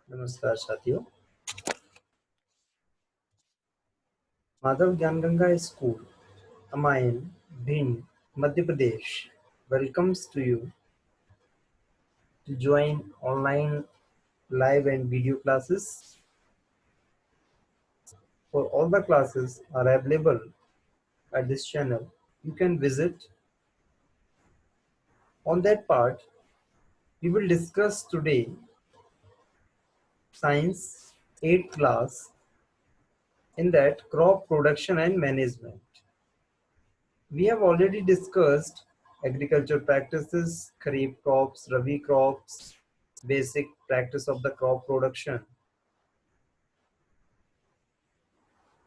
नमस्कार साथियों। Madhav Gyan Ganga school, Amayan, Bhind, Madhya Pradesh welcomes to you to join online live and video classes. For all the classes are available at this channel. You can visit. On that part, we will discuss today Science 8th class, in that crop production and management. We have already discussed agriculture practices, kharif crops, rabi crops, basic practice of the crop production,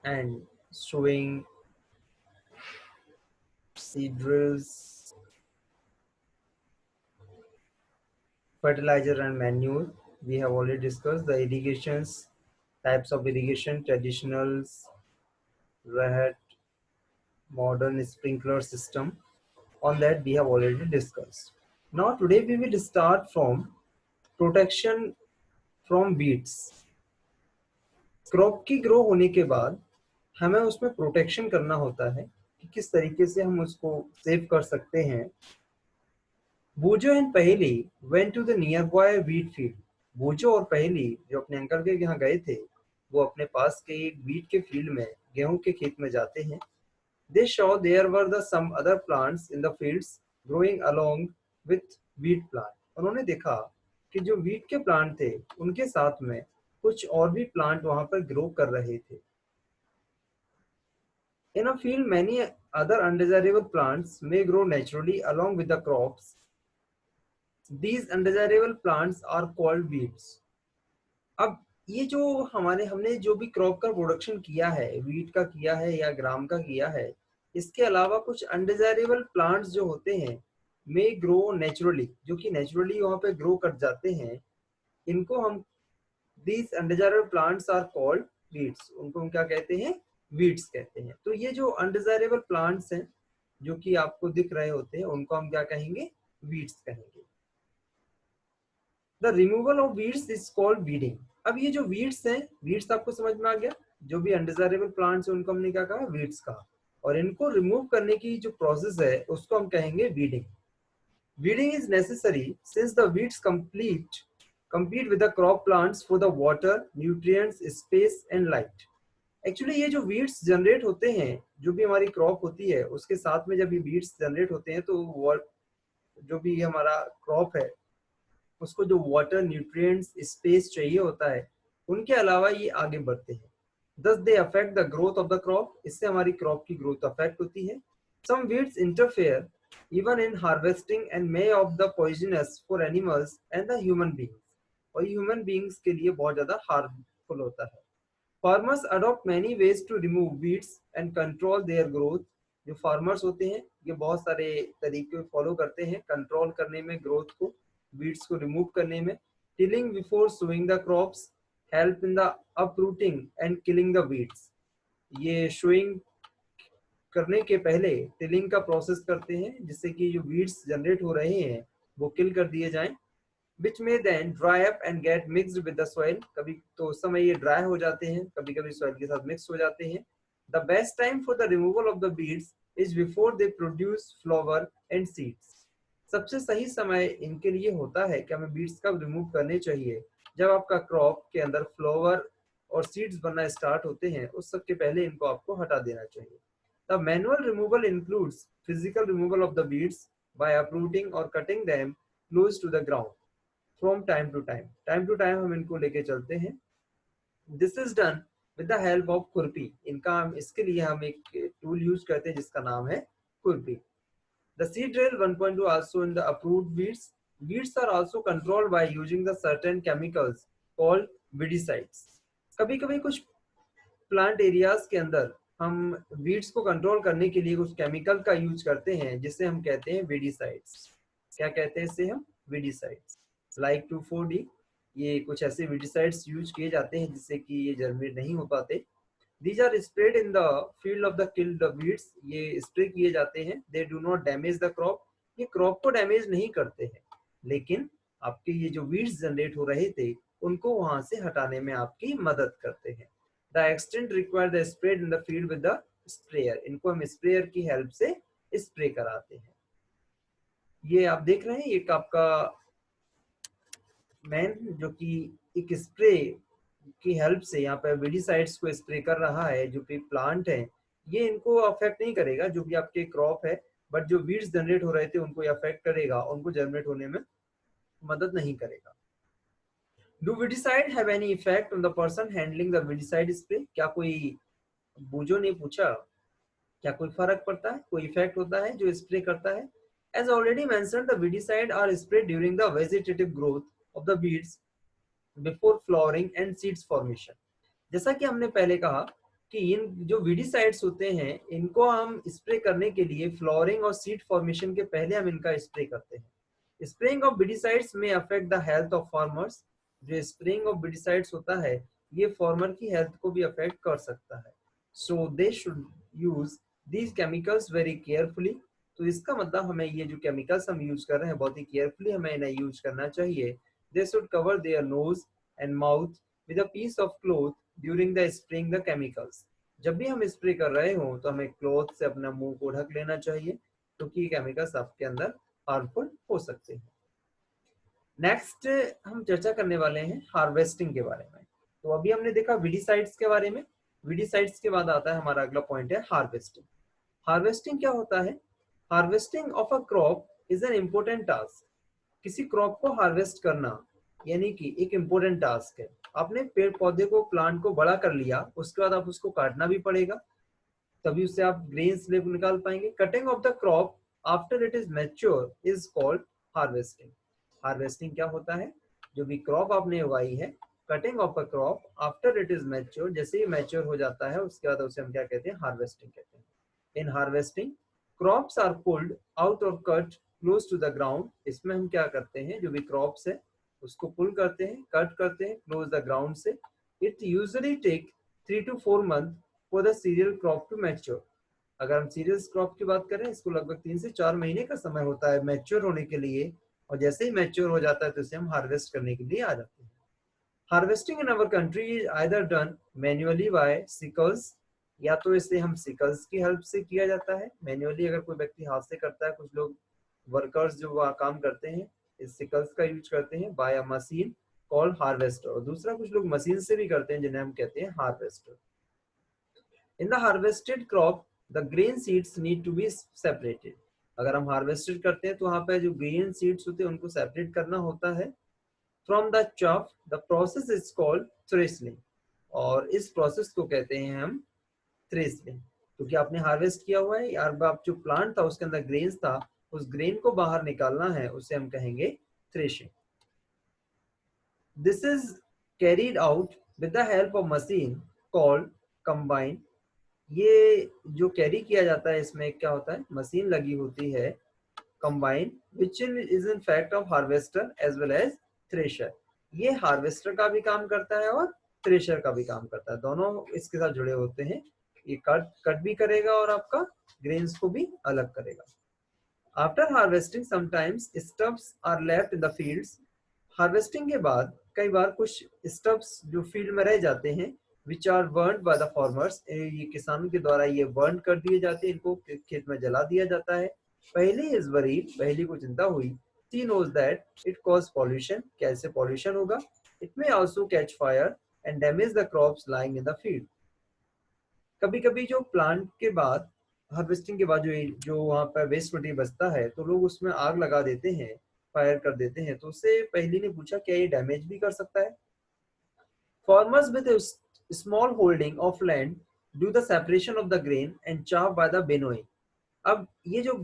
and showing seed drills, fertilizer and manure. We have already discussed the irrigations, types of irrigation, traditionals, rahat, modern sprinkler system. On that we have already discussed. Now today we will start from protection from weeds. Crop की grow होने के बाद हमें उसमें protection करना होता है कि किस तरीके से हम उसको सेव कर सकते हैं। Boojho and Paheli went to the nearby wheat field. Boojho और पहेली जो अपने अंकल के यहाँ गए थे, वो अपने पास के एक वीट के फील्ड में, गेहूं के खेत में जाते हैं। They saw there were the some other plants in the fields growing along with wheat plant. उन्होंने देखा कि जो वीट के प्लांट थे उनके साथ में कुछ और भी प्लांट वहां पर ग्रो कर रहे थे। In a field, many other undesirable plants may grow naturally along with the crops. These undesirable plants are called weeds. अब ये जो हमने जो भी क्रॉप का प्रोडक्शन किया है, वीट का किया है या ग्राम का किया है, इसके अलावा कुछ अनडिजायरेबल प्लांट्स जो होते हैं मे ग्रो नेचुरली, जो कि नेचुरली वहां पे ग्रो कर जाते हैं, इनको हम these undesirable plants are called weeds. उनको हम क्या कहते हैं? weeds कहते हैं। तो ये जो undesirable plants हैं जो कि आपको दिख रहे होते हैं, उनको हम क्या कहेंगे? weeds कहेंगे। The removal of weeds is called weeding. अब ये जो weeds हैं, weeds आपको समझ में आ गया? जो भी undesirable plants हैं उनको हमने क्या कहा? weeds कहा। और इनको रिमूव करने की जो प्रोसेस है उसको हम कहेंगे weeding. Weeding is necessary since the weeds compete with the crop plants for the water, nutrients, space and light. Actually ये जो वीड्स जनरेट होते हैं, जो भी हमारी क्रॉप होती है उसके साथ में जब ये वीड्स जनरेट होते हैं तो जो भी हमारा क्रॉप है उसको जो वाटर, न्यूट्रिएंट्स, स्पेस चाहिए होता है, उनके अलावा ये आगे बढ़ते हैं। Thus they affect the growth of the crop. इससे हमारी क्रॉप की ग्रोथ अफेक्ट होती है। Some weeds interfere even in harvesting and may of the poisonous for animals and the human beings. और ह्यूमन बीइंग्स के लिए बहुत ज्यादा हार्मफुल होता है। Farmers adopt many ways to remove weeds and control their growth. जो farmers होते हैं ये बहुत सारे तरीके फॉलो करते हैं कंट्रोल करने में ग्रोथ को, वीड्स को रिमूव करने में। Tilling before sowing the crops help in the uprooting and killing the weeds. ये शोइंग करने के पहले टिलिंग का प्रोसेस करते हैं जिससे कि जो वीड्स जनरेट हो रहे हैं वो किल कर दिए जाएं। which may then dry up and get mixed with the soil. कभी तो उस समय ये ड्राई हो जाते हैं, कभी कभी सॉइल के साथ मिक्स हो जाते हैं। The best time for the removal of the weeds is before they produce flower and seeds. सबसे सही समय इनके लिए होता है कि हमें बीड्स कब रिमूव करने चाहिए? जब आपका क्रॉप के अंदर फ्लावर और सीड्स बनना स्टार्ट होते हैं, उस सब के पहले इनको आपको हटा देना चाहिए। The manual removal includes physical removal of the weeds by uprooting or cutting them close to the ground. From time to time हम इनको लेके चलते हैं। This is done with the help of खुरपी। इसके लिए हम एक टूल यूज करते हैं जिसका नाम है खुरपी। The seed drill 1.2 also in the approved weeds. Weeds are also controlled by using the certain chemicals called weedicides. कभी कभी कुछ प्लांट एरियाज के अंदर हम वीड्स को कंट्रोल करने के लिए कुछ केमिकल का यूज करते हैं जिसे हम कहते हैं weedicides। क्या कहते हैं इसे हम? weedicides। लाइक 2,4-D, ये कुछ ऐसे वीडिसाइड्स यूज किए जाते हैं जिससे कि ये जर्मिनेट नहीं हो पाते। These are sprayed in the field of the killed weeds. ये स्प्रे किए जाते हैं। They do not damage the crop. ये क्रॉप को डैमेज नहीं करते हैं, लेकिन आपके ये जो वीड्स जनरेट हो रहे थे उनको वहां से हटाने में आपकी मदद करते हैं। The extent require the spread in the field with the sprayer, इनको हम स्प्रेयर की हेल्प से स्प्रे कराते हैं। ये आप देख रहे हैं एक आपका मैन जो कि एक स्प्रे की हेल्प से यहाँ पे वीडिसाइड्स को स्प्रे कर रहा है। जो भी प्लांट है ये इनको अफेक्ट नहीं करेगा, जो भी आपके क्रॉप है, बट जो वीड्स जनरेट हो रहे थे उनको अफेक्ट करेगा, उनको जनरेट होने में मदद नहीं करेगा। Do weedicide have any effect on the person handling the weedicide spray, क्या कोई, बूजो ने पूछा, क्या कोई फर्क पड़ता है, कोई इफेक्ट होता है जो स्प्रे करता है? As already mentioned, the weedicide are sprayed during the vegetative growth of the weeds before flowering and seeds formation. जैसा कि हमने पहले कहा कि इन जो वीडिसाइड्स होते हैं इनको हम स्प्रे करने के लिए फ्लोरिंग और सीड फॉर्मेशन के पहले हम इनका स्प्रे करते हैं। स्प्रेइंग ऑफ वीडिसाइड्स में affect the health of farmers, जो स्प्रेइंग ऑफ वीडिसाइड्स होता है ये फार्मर की हेल्थ को भी अफेक्ट कर सकता है। So they should use these chemicals very carefully, तो इसका मतलब हमें ये जो केमिकल्स हम यूज कर रहे हैं बहुत ही केयरफुली हमें इन्हें यूज करना चाहिए। They should cover their nose and mouth with a piece of cloth during the spraying the chemicals. जब भी हम स्प्रे कर रहे हो तो हमें क्लॉथ से अपना मुंह को ढक लेना चाहिए, क्योंकि ये केमिकल्स आपके अंदर हार्मफुल हो सकते हैं। नेक्स्ट हम चर्चा करने वाले हैं हार्वेस्टिंग के बारे में। तो अभी हमने देखा वीडिसाइड्स के बारे में, वीडिसाइड्स के बाद आता है हमारा अगला पॉइंट है हार्वेस्टिंग। हार्वेस्टिंग क्या होता है? Harvesting of a crop is an important task. किसी क्रॉप को हार्वेस्ट करना यानी कि एक इम्पोर्टेंट टास्क है। आपने पेड़ पौधे को, प्लांट को बड़ा कर लिया, उसके बाद आप उसको काटना भी पड़ेगा, तभी उससे आप ग्रेन स्लेब निकाल पाएंगे। Cutting of the crop after it is mature is called harvesting. Harvesting क्या होता है? जो भी क्रॉप आपने उगाई है, cutting of a crop after it is mature, जैसे ही मैच्योर हो जाता है उसके बाद उसे हम क्या कहते हैं? हार्वेस्टिंग कहते हैं। In harvesting crops are pulled out और cut close to the ground. इसमें हम क्या करते हैं, जो भी क्रॉप्स है उसको पुल करते हैं, कट करते हैं क्लोज द ग्राउंड से। It usually take 3 to 4 month for the cereal crop to mature. अगर हम सीरियल क्रॉप की बात करें, इसको लगभग 3 से 4 महीने का समय होता है मैच्योर होने के लिए, और जैसे ही मैच्योर हो जाता है तो इसे हम हार्वेस्ट करने के लिए आ जाते हैं। Harvesting in our country is either done manually by sickles, या तो इसे हम सिकल्स की हेल्प से किया जाता है मैन्युअली, अगर कोई व्यक्ति हाथ से करता है, कुछ लोग वर्कर्स जो वहाँ काम करते हैं इस सिकल्स का यूज करते हैं, by a machine called harvester, और दूसरा कुछ लोग मशीन से भी करते हैं जिन्हें हम कहते हैं harvester. In the harvested crop the grain seeds need to be separated. अगर हम हार्वेस्टेड करते हैं तो वहाँ पे जो ग्रेन सीड्स होते हैं उनको सेपरेट करना होता है from the chaff। The process is called threshing, और इस प्रोसेस को कहते हैं हम थ्रेशलिंग। क्योंकि आपने हार्वेस्ट किया हुआ है यार, आप जो प्लांट था उसके अंदर ग्रेन्स था, उस ग्रेन को बाहर निकालना है, उसे हम कहेंगे threshing. This is carried out with the help of machine called combine. ये जो कैरी किया जाता है इसमें क्या होता है, मशीन लगी होती है combine, which is in fact of harvester as well as thresher. ये हार्वेस्टर का भी काम करता है और थ्रेशर का भी काम करता है, दोनों इसके साथ जुड़े होते हैं। ये कट भी करेगा और आपका ग्रेन्स को भी अलग करेगा। After harvesting sometimes stubs are left in the fields. Harvesting के बाद कई बार कुछ स्टब्स जो फील्ड में रह जाते हैं, which are burned by the farmers, ये किसानों के द्वारा ये बर्न कर दिए जाते हैं, इनको खेत में जला दिया जाता है। पहली इज वरीड, पहली को चिंता हुई, she knows that it cause pollution, कैसे पॉल्यूशन होगा, it may also catch fire and damage the crops lying in the field. कभी कभी जो प्लांट के बाद, हार्वेस्टिंग के बाद जो वहाँ पर वेस्ट मटेरियल बचता है तो लोग उसमें आग लगा देते हैं, फायर कर देते हैं, तो उससे पहली ने पूछा क्या ये डैमेज भी कर सकता है? Farmers with a small holding of land do the separation of the grain and chaff by the winnowing। अब ये जो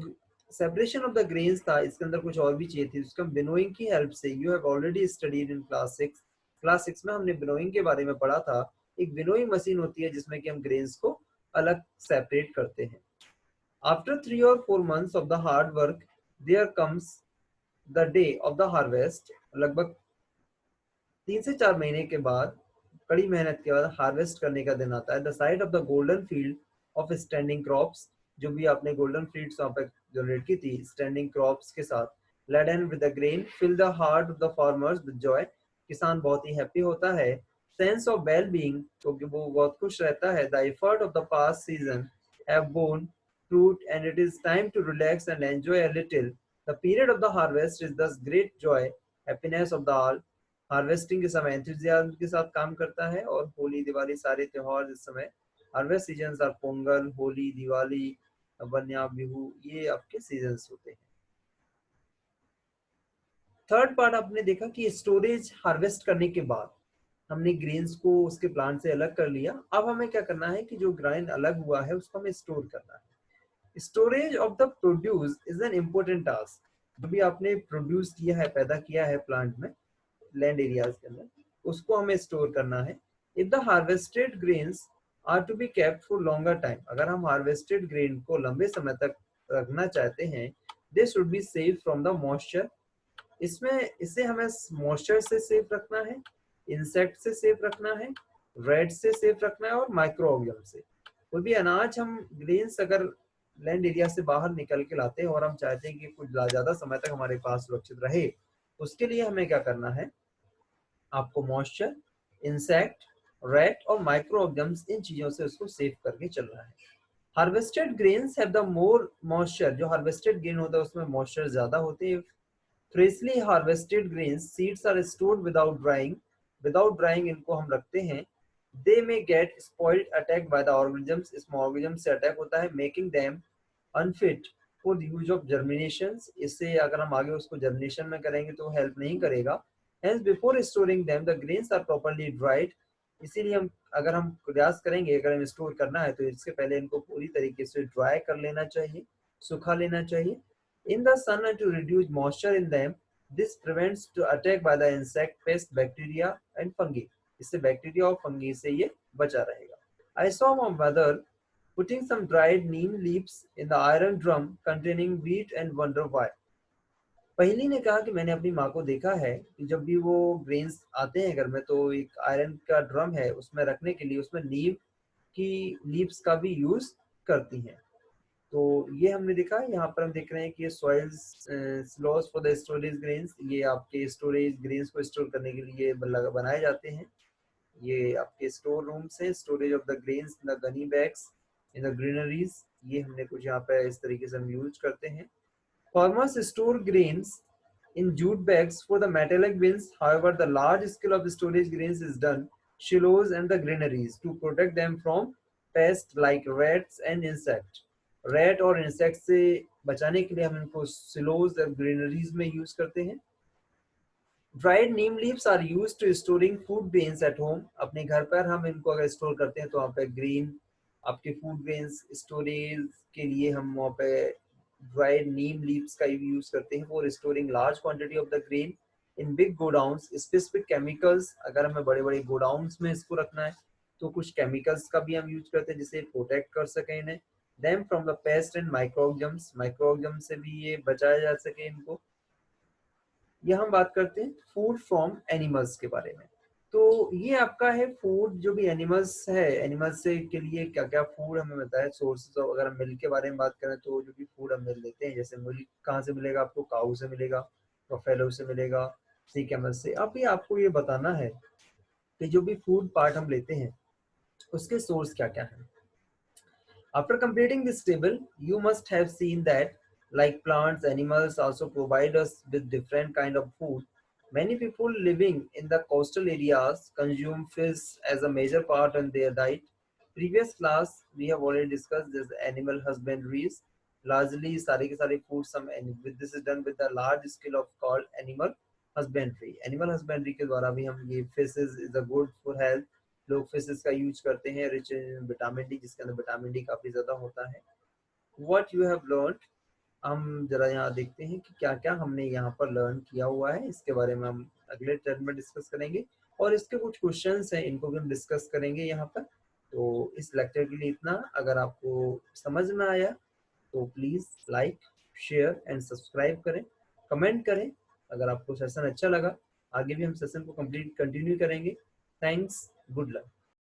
सेपरेशन ऑफ द ग्रेन्स था इसके अंदर कुछ और भी चीज थी, उसको हम विनोइंग की हेल्प से, you have already studied in class 6 में हमने विनोइंग के बारे में पढ़ा था। एक विनोइंग मशीन होती है जिसमें कि हम ग्रेन्स को अलग सेपरेट करते हैं। After 3 or 4 months of the hard work there comes the day of the harvest। लगभग 3 से 4 महीने के बाद, कड़ी मेहनत के बाद हार्वेस्ट करने का दिन आता है। The side of the golden field of standing crops, जो भी आपने गोल्डन फील्ड्स वहाँ पर जनरेट की थी स्टैंडिंग क्रॉप्स के साथ, laden with the grain fill the heart of the farmers with joy. किसान बहुत ही हैप्पी होता है. Sense of well-being, क्योंकि वो बहुत खुश रहता है. The effort of the past season have borne fruit and it is time to relax and enjoy a little. The period of the harvest is thus great joy, happiness of the all. Harvesting के समय enthusiasm के साथ काम करता है और होली दिवाली सारे त्योहार इस समय harvest seasons are Pongal Holi Diwali वन्या बिहू ये आपके सीजन्स होते हैं. थर्ड पार्ट आपने देखा कि स्टोरेज हार्वेस्ट करने के बाद हमने ग्रेन्स को उसके प्लांट से अलग कर लिया. अब हमें क्या करना है कि जो ग्रेन अलग हुआ है उसको हमें स्टोर करना है. Storage of the produce is an important task. जो भी आपने प्रोड्यूस किया है पैदा किया है प्लांट में लैंड एरियाज के अंदर उसको हमें स्टोर करना है. If the harvested grains are to be kept for longer time, अगर हम हार्वेस्टेड ग्रेन को लंबे समय तक रखना चाहते हैं, they should be save from the moisture. इसमें इसे हमें मॉइस्चर से सेफ रखना है, इंसेक्ट से सेफ रखना है, रेड से सेफ रखना है और माइक्रो ऑर्गेनिज्म से. कोई भी अनाज हम ग्रेन्स अगर लैंड एरिया से बाहर निकल के लाते हैं और हम चाहते हैं कि कुछ ज्यादा समय तक हमारे पास सुरक्षित रहे, उसके लिए हमें क्या करना है, आपको मॉइस्चर, इंसेक्ट, रेट और माइक्रो ऑर्गेनिज्म्स इन चीजों से उसको सेव करके चलना है. Harvested grains have the more moisture, जो हार्वेस्टेड ग्रेन होता है उसमें मॉइस्चर ज्यादा होते हैं. Freshly harvested grains seeds are stored without drying, without drying इनको हम रखते हैं. They may get spoiled attack by the organisms, इसमें ऑर्गेनिज्म से अटैक होता है. Making them unfit for the use of जर्मिनेशंस, इससे अगर हम आगे उसको जर्मिनेशन में करेंगे तो हेल्प नहीं करेगा. Hence, before storing them, the grains are properly dried. इसीलिए हम अगर हम प्रयास करेंगे अगर हम स्टोर करना है तो इसके पहले इनको पूरी तरीके से ड्राई कर लेना चाहिए, सुखा लेना चाहिए. In the sun and to reduce moisture in them, this prevents to attack by the insect, pest, bacteria and fungi. इससे बैक्टीरिया और फंगी से ये बचा रहेगा. I saw my mother putting some dried neem leaves in the iron drum containing wheat and wonder why. पहली ने कहा कि मैंने अपनी माँ को देखा है कि जब भी वो ग्रेन्स आते हैं घर में तो एक आयरन का ड्रम है उसमें रखने के लिए उसमें नीम की लीव्स का भी यूज करती हैं. तो ये हमने देखा. यहाँ पर हम देख रहे हैं कि ये soils silos for the storage grains, ये आपके स्टोरेज ग्रेन्स को स्टोर करने के लिए बनाए जाते हैं. ये आपके स्टोर रूम्स हैं, storage of the grains in the Ghani bags in the greeneries. ये हमने कुछ यहाँ पे इस तरीके से हम यूज करते हैं. Farmers store grains in jute bags for the metallic bins. However, the large scale of storage grains is done silos and the granaries to protect them from pests like rats and insects. Rat और insects से बचाने के लिए हम इनको silos और granaries में use करते हैं. Dried neem leaves are used to storing food grains at home. अपने घर पर हम इनको अगर स्टोर करते हैं तो वहाँ पे ग्रीन आपके फूड ग्रेन्स स्टोरेज के लिए हम वहाँ पे dried neem leaves का यूज करते हैं for storing large quantity of the grain in big godowns. Specific chemicals, अगर हमें बड़े बड़े गोडाउन्स में इसको रखना है तो कुछ केमिकल्स का भी हम यूज करते हैं जिससे प्रोटेक्ट कर सके इन्हें. them from the pest and microorganisms से भी ये बचाया जा सके इनको. ये हम बात करते हैं फूड फ्रॉम एनिमल्स के बारे में. तो ये आपका है फूड, जो भी एनिमल्स है एनिमल्स से के लिए क्या क्या फूड हमें बताया. सोर्सेज ऑफ, अगर हम मिल्क के बारे में बात करें तो जो भी फूड हम मिल लेते हैं, जैसे मिल्क कहाँ से मिलेगा आपको, काऊ से मिलेगा, बफेलो से मिलेगा, सी कैमल से. अब ये आपको ये बताना है कि जो भी फूड पार्ट हम लेते हैं उसके सोर्स क्या क्या है. After completing this table, you must have seen that, like plants, animals also provide us with different kind of food. Many people living in the coastal areas consume fish as a major part in their diet. Previous class, we have already discussed this animal husbandries. Largely, सारे के सारे food this is done with the large scale of called animal husbandry. Animal husbandry के द्वारा भी हम ये fishes is a good for health. लोग fishes का यूज करते हैं रिच इन विटामिन डी, जिसके अंदर विटामिन डी काफी ज्यादा होता है. व्हाट यू हैव लर्न, हम जरा यहाँ देखते हैं कि क्या क्या हमने यहाँ पर लर्न किया हुआ है. इसके बारे में हम अगले टर्म में डिस्कस करेंगे और इसके कुछ क्वेश्चंस हैं इनको भी हम डिस्कस करेंगे यहाँ पर. तो इस लेक्चर के लिए इतना. अगर आपको समझ में आया तो please like, share and subscribe करें, कमेंट करें. अगर आपको सेशन अच्छा लगा, आगे भी हम सेशन को कंटिन्यू करेंगे. Thanks, good luck.